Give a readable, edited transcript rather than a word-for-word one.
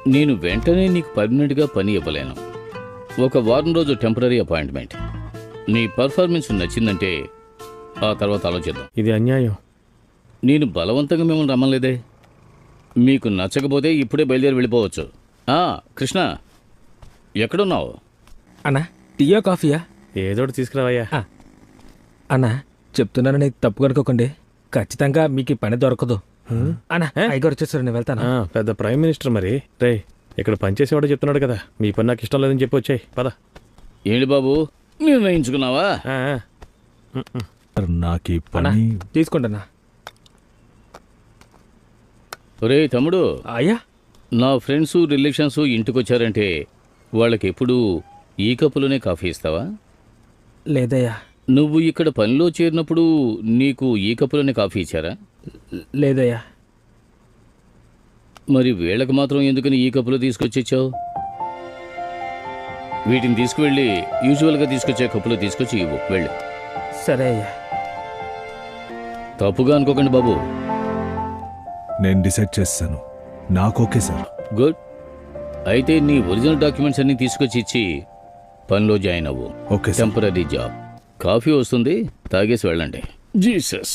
నేను వెంటనే నీకు పర్మనెంట్గా పని ఇవ్వలేను. ఒక వారం రోజు టెంపరీ అపాయింట్మెంట్. నీ పర్ఫార్మెన్స్ నచ్చిందంటే ఆ తర్వాత ఆలోచిద్దాం. ఇది అన్యాయం. నేను బలవంతంగా మిమ్మల్ని రమ్మలేదే. మీకు నచ్చకపోతే ఇప్పుడే బయలుదేరి వెళ్ళిపోవచ్చు. కృష్ణ, ఎక్కడున్నావు? అన్నా టీయా కాఫీయా? ఏదోటి తీసుకురావయ్యా. అన్నా చెప్తున్నానని తప్పు కనుకోకండి, ఖచ్చితంగా మీకు ఈ పని దొరకదు అన్నా. అయ్యగారు వచ్చేసారు, నేను వెళ్తాను. పెద్ద ప్రైమ్ మినిస్టర్ మరి. రే, ఇక్కడ పనిచేసేవాడు చెప్తున్నాడు కదా, మీ పని నాకు ఇష్టం లేదని చెప్పి వచ్చాయి. పద. ఏంటి బాబు, నిర్ణయించుకున్నావా? నాకు ఈ పని తీసుకోండి అన్నా. ఒరే తమ్ముడు, అయ్యా నా ఫ్రెండ్స్ రిలేషన్స్ ఇంటికొచ్చారంటే వాళ్ళకి ఎప్పుడు ఈ కప్పులోనే కాఫీ ఇస్తావా? లేదయ్యా. నువ్వు ఇక్కడ పనిలో చేరినప్పుడు నీకు ఈ కప్పులోనే కాఫీ ఇచ్చారా? లేదయ్యా. మరి వీళ్ళకి మాత్రం ఎందుకని ఈ కప్పులో తీసుకొచ్చిచ్చావు? వీటిని తీసుకువెళ్ళి యూజువల్గా తీసుకొచ్చే కప్పులో తీసుకొచ్చి ఇవ్వు. వెళ్ళు. సరే అయ్యా. తప్పుగా అనుకోకండి బాబు. నేను డిసైడ్ చేస్తాను. నాకు ఓకే సార్. గుడ్. అయితే నీ ఒరిజినల్ డాక్యుమెంట్స్ అన్ని తీసుకొచ్చి ఇచ్చి పనిలో జాయిన్ అవ్వు. Okay sir. Temporary job. Coffee వస్తుంది, తాగేసి వెళ్ళండి. జీసస్.